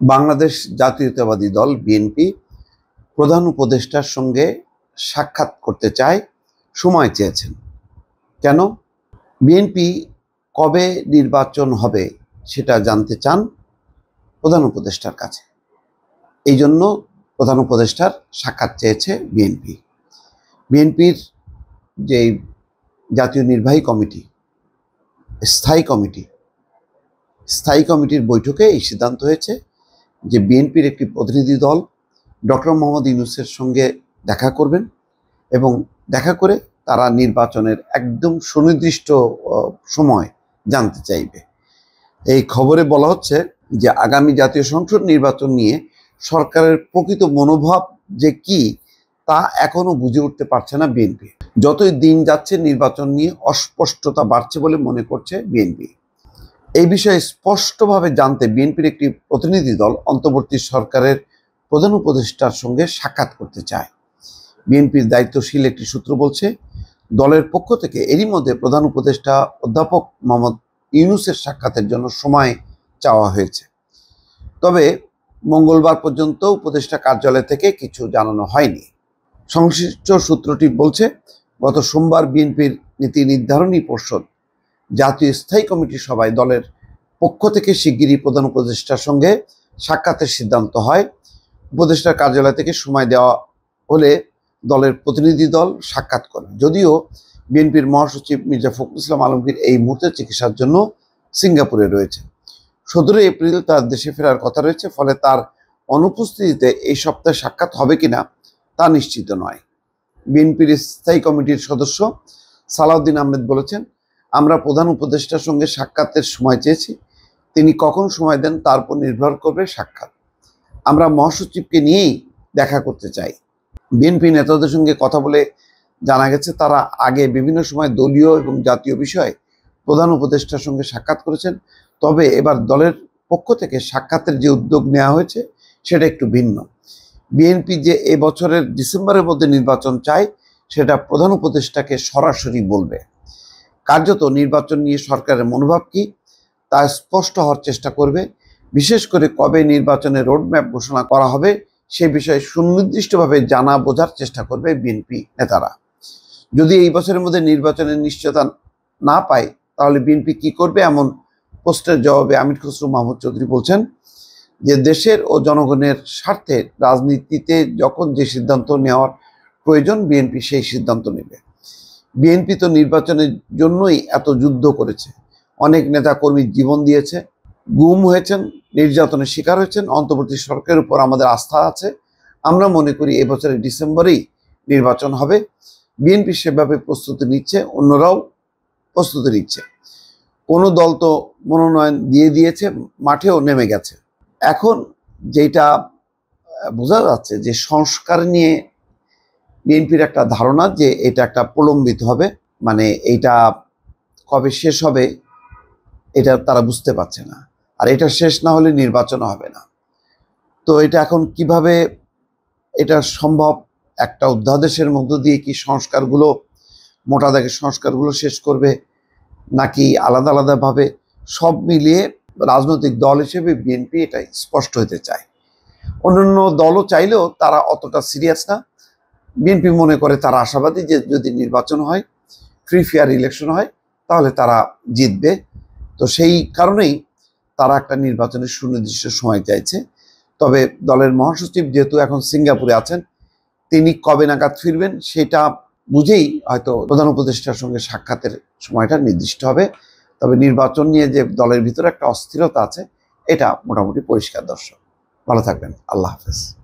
বাংলাদেশ জাতীয়তাবাদী দল বিএনপি প্রধান উপদেষ্টার সঙ্গে সাক্ষাৎ করতে চায়, সময় চেয়েছেন। কেন? বিএনপি কবে নির্বাচন হবে সেটা জানতে চান প্রধান উপদেষ্টার কাছে। এই জন্য প্রধান উপদেষ্টার সাক্ষাৎ চেয়েছে বিএনপি। বিএনপির যে জাতীয় নির্বাহী কমিটি, স্থায়ী কমিটির বৈঠকে এই সিদ্ধান্ত হয়েছে যে বিএনপির একটি প্রতিনিধি দল ডক্টর মোহাম্মদ ইউনূসের সঙ্গে দেখা করবেন এবং দেখা করে তারা নির্বাচনের একদম সুনির্দিষ্ট সময় জানতে চাইবে। এই খবরে বলা হচ্ছে যে আগামী জাতীয় সংসদ নির্বাচন নিয়ে সরকারের প্রকৃত মনোভাব যে কি তা এখনো বুঝে উঠতে পারছে না বিএনপি। যতই দিন যাচ্ছে নির্বাচন নিয়ে অস্পষ্টতা বাড়ছে বলে মনে করছে বিএনপি। এই বিষয়ে স্পষ্টভাবে জানতে বিএনপির একটি প্রতিনিধি দল অন্তর্বর্তী সরকারের প্রধান উপদেষ্টার সঙ্গে সাক্ষাৎ করতে চায়। বিএনপির দায়িত্বশীল একটি সূত্র বলছে, দলের পক্ষ থেকে এরই মধ্যে প্রধান উপদেষ্টা অধ্যাপক মোহাম্মদ ইউনূসের সাক্ষাতের জন্য সময় চাওয়া হয়েছে। তবে মঙ্গলবার পর্যন্ত উপদেষ্টা কার্যালয় থেকে কিছু জানানো হয়নি। সংশ্লিষ্ট সূত্রটি বলছে, গত সোমবার বিএনপির নীতি নির্ধারণী পর্ষদ জাতীয় স্থায়ী কমিটির সভায় দলের পক্ষ থেকে শিগগিরই প্রধান উপদেষ্টার সঙ্গে সাক্ষাতের সিদ্ধান্ত হয়। উপদেষ্টার কার্যালয় থেকে সময় দেওয়া হলে দলের প্রতিনিধি দল সাক্ষাৎ করে। যদিও বিএনপির মহাসচিব মির্জা ফখরুল ইসলাম আলমগীর এই মুহূর্তে চিকিৎসার জন্য সিঙ্গাপুরে রয়েছে। 17 এপ্রিল তার দেশে ফেরার কথা রয়েছে, ফলে তার অনুপস্থিতিতে এই সপ্তাহে সাক্ষাৎ হবে কিনা তা নিশ্চিত নয়। বিএনপির স্থায়ী কমিটির সদস্য সালাউদ্দিন আহমেদ বলেছেন, আমরা প্রধান উপদেষ্টার সঙ্গে সাক্ষাতের সময় চেয়েছি, তিনি কখন সময় দেন তার উপর নির্ভর করবে সাক্ষাৎ। আমরা মহাসচিবকে নিয়েই দেখা করতে চাই। বিএনপি নেতাদের সঙ্গে কথা বলে জানা গেছে, তারা আগে বিভিন্ন সময় দলীয় এবং জাতীয় বিষয়ে প্রধান উপদেষ্টার সঙ্গে সাক্ষাৎ করেছেন। তবে এবার দলের পক্ষ থেকে সাক্ষাতের যে উদ্যোগ নেওয়া হয়েছে সেটা একটু ভিন্ন। বিএনপি যে এবছরের ডিসেম্বরের মধ্যে নির্বাচন চায় সেটা প্রধান উপদেষ্টাকে সরাসরি বলবে। কার্যত নির্বাচন নিয়ে সরকারের মনোভাব কি তা স্পষ্ট হওয়ার চেষ্টা করবে। বিশেষ করে কবে নির্বাচনের রোডম্যাপ ঘোষণা করা হবে সে বিষয়ে সুনির্দিষ্টভাবে জানা বোঝার চেষ্টা করবে বিএনপি নেতারা। যদি এই বছরের মধ্যে নির্বাচনের নিশ্চয়তা না পায় তাহলে বিএনপি কি করবে, এমন প্রশ্নের জবাবে আমির খসরু মাহমুদ চৌধুরী বলছেন যে দেশের ও জনগণের স্বার্থে রাজনীতিতে যখন যে সিদ্ধান্ত নেওয়ার প্রয়োজন বিএনপি সেই সিদ্ধান্ত নেবে। বিএনপি তো নির্বাচনের জন্যই এত যুদ্ধ করেছে, অনেক নেতা কর্মী জীবন দিয়েছে, গুম হয়েছেন, নির্যাতনের শিকার হয়েছেন। অন্তর্বর্তী সরকারের উপর আমাদের আস্থা আছে। আমরা মনে করি এবছরের ডিসেম্বরেই নির্বাচন হবে। বিএনপি সেভাবে প্রস্তুতি নিচ্ছে, অন্যরাও প্রস্তুতি নিচ্ছে। কোনো দল তো মনোনয়ন দিয়ে দিয়েছে, মাঠেও নেমে গেছে। এখন যেটা বোঝা যাচ্ছে যে সংস্কার নিয়ে বিএনপির একটা ধারণা যে এটা একটা প্রলম্বিত হবে, মানে এইটা কবে শেষ হবে এটা তারা বুঝতে পারছে না। আর এটা শেষ না হলে নির্বাচন হবে না। তো এটা এখন কিভাবে এটা সম্ভব, একটা অধ্যাদেশের মধ্য দিয়ে কি সংস্কারগুলো, মোটা দাগে সংস্কারগুলো শেষ করবে নাকি আলাদা আলাদাভাবে, সব মিলিয়ে রাজনৈতিক দল হিসেবে বিএনপি এটা স্পষ্ট হতে চায়। অন্যান্য দলও চাইলেও তারা অতটা সিরিয়াস না। বিএনপি মনে করে, তারা আশাবাদী যে যদি নির্বাচন হয়, ফ্রি ফেয়ার ইলেকশন হয়, তাহলে তারা জিতবে। তো সেই কারণেই তারা একটা নির্বাচনের সুনির্দিষ্ট সময় চাইছে। তবে দলের মহাসচিব যেহেতু এখন সিঙ্গাপুরে আছেন, তিনি কবে নাগাদ ফিরবেন সেটা বুঝেই হয়তো প্রধান উপদেষ্টার সঙ্গে সাক্ষাতের সময়টা নির্দিষ্ট হবে। তবে নির্বাচন নিয়ে যে দলের ভিতরে একটা অস্থিরতা আছে এটা মোটামুটি পরিষ্কার। দর্শক ভালো থাকবেন, আল্লাহ হাফেজ।